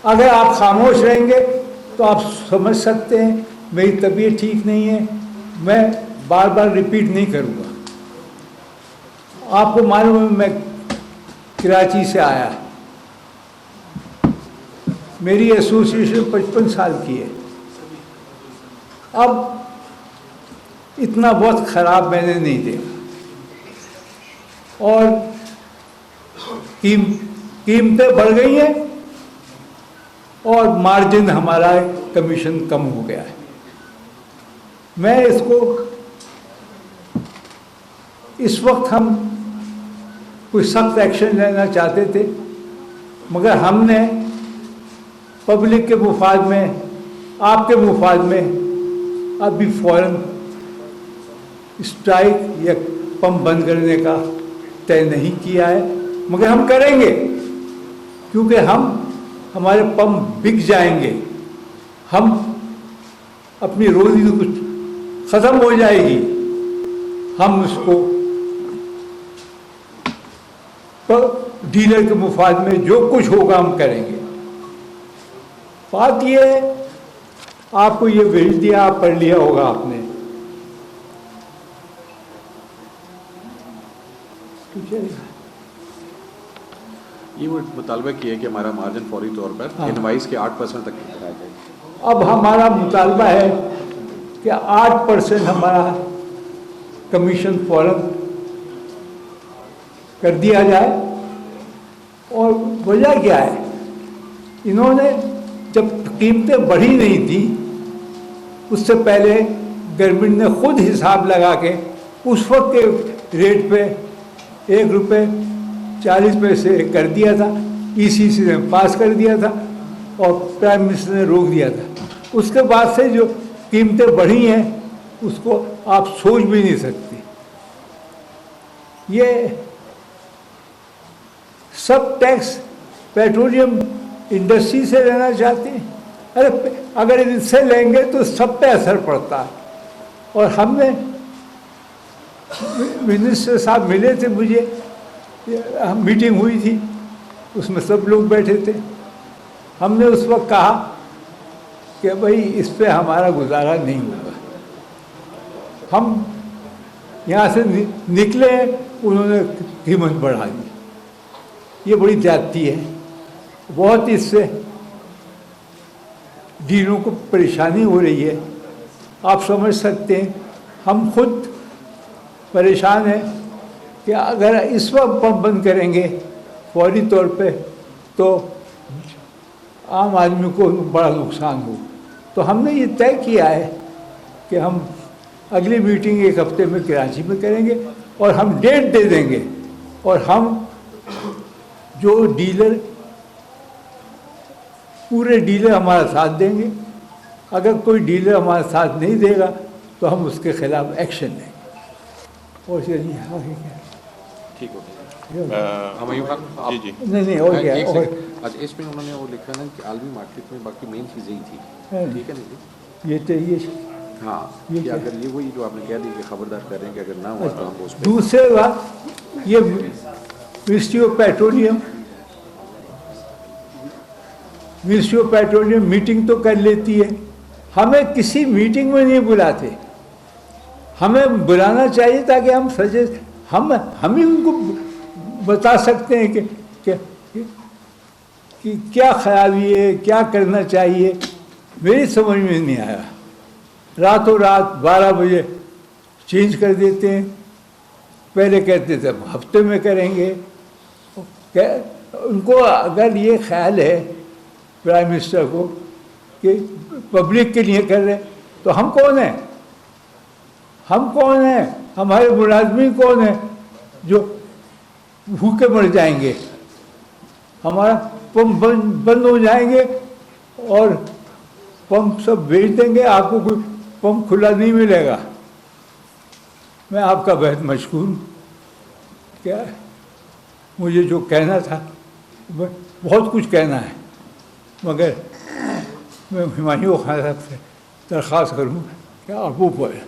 اگر آپ خاموش رہیں گے تو آپ سمجھ سکتے ہیں میری طبیعت ٹھیک نہیں ہے. میں بار بار ریپیٹ نہیں کروں گا. آپ کو معلوم ہے میں کراچی سے آیا, میری ایسوسیشن 55 سال کی ہے. اب اتنا وقت خراب میں نے نہیں دیکھا, اور قیمتیں بڑھ گئی ہیں اور مارجن ہمارا کمیشن کم ہو گیا ہے. میں اس کو اس وقت ہم کوئی سخت ایکشن لینا چاہتے تھے, مگر ہم نے پبلک کے مفاد میں, آپ کے مفاد میں ابھی فوراً اسٹرائک یا پمپ بند کرنے کا طے نہیں کیا ہے, مگر ہم کریں گے کیونکہ ہمارے پمپ بک جائیں گے. ہم اپنی روزی تو کچھ ختم ہو جائے گی, ہم اس کو ڈیلر کے مفاد میں جو کچھ ہوگا ہم کریں گے. بات یہ ہے, آپ کو یہ بھیج دیا, آپ پڑھ لیا ہوگا آپ نے. یہ وہ مطالبہ کیا ہے کہ ہمارا مارجن فوری طور پر انوائس کے 8% تک کرایا جائے. اب ہمارا مطالبہ ہے کہ 8% ہمارا کمیشن فوراً کر دیا جائے. اور وجہ کیا ہے, انہوں نے جب قیمتیں بڑھی نہیں تھیں اس سے پہلے گورنمنٹ نے خود حساب لگا کے اس وقت کے ریٹ پہ 1 روپے 40 پیسے کر دیا تھا. ای سی سی نے پاس کر دیا تھا اور پرائم منسٹر نے روک دیا تھا. اس کے بعد سے جو قیمتیں بڑھی ہیں اس کو آپ سوچ بھی نہیں سکتے. یہ سب ٹیکس پیٹرولیم انڈسٹری سے لینا چاہتے ہیں. ارے اگر ان سے لیں گے تو سب پہ اثر پڑتا ہے. اور ہم نے منسٹر صاحب ملے تھے مجھے, میٹنگ ہوئی تھی, اس میں سب لوگ بیٹھے تھے. ہم نے اس وقت کہا کہ بھائی اس پہ ہمارا گزارا نہیں ہوگا. ہم یہاں سے نکلے, انہوں نے قیمت بڑھا دی. یہ بڑی زیادتی ہے, بہت اس سے ڈیلروں کو پریشانی ہو رہی ہے. آپ سمجھ سکتے ہیں, ہم خود پریشان ہیں کہ اگر اس وقت پمپ بند کریں گے فوری طور پہ تو عام آدمی کو بڑا نقصان ہو. تو ہم نے یہ طے کیا ہے کہ ہم اگلی میٹنگ 1 ہفتے میں کراچی میں کریں گے, اور ہم ڈیٹ دے دیں گے, اور ہم جو ڈیلر پورے ڈیلر ہمارا ساتھ دیں گے. اگر کوئی ڈیلر ہمارا ساتھ نہیں دے گا تو ہم اس کے خلاف ایکشن لیں گے. اور چلیے آگے کیا ٹھیک ہو جی نہیں اور کیا. اچھا, اس میں انہوں نے وہ لکھا نا کہ عالمی مارکیٹ میں باقی مین چیزیں ہی تھی, ٹھیک ہے نا, یہ چاہیے. ہاں, کہ اگر یہ وہی جو آپ نے کہہ دی کہ خبردار کر رہے ہیں کہ اگر نہ ہوا تو ہم اس پہ. دوسرے بات, یہ منسٹری آف پیٹرولیم میٹنگ تو کر لیتی ہے, ہمیں کسی میٹنگ میں نہیں بلاتے. ہمیں بلانا چاہیے تاکہ ہم ہم ہی ان کو بتا سکتے ہیں کہ کیا خیال ہے, کیا کرنا چاہیے. میری سمجھ میں نہیں آیا. راتوں رات 12 بجے چینج کر دیتے ہیں. پہلے کہتے تھے ہفتے میں کریں گے. ان کو اگر یہ خیال ہے پرائم منسٹر کو کہ پبلک کے لیے کر رہے ہیں, تو ہم کون ہیں؟ ہم کون ہیں؟ ہمارے ملازمین کون ہیں جو بھوکے مر جائیں گے؟ ہمارا پمپ بند ہو جائیں گے اور پمپ سب بیچ دیں گے, آپ کو کوئی پمپ کھلا نہیں ملے گا. میں آپ کا بہت مشکور ہوں. کیا مجھے جو کہنا تھا, بہت کچھ کہنا ہے, مگر میں ہمایوں خان صاحب سے درخواست کروں کہ آپ وہ پڑھیں.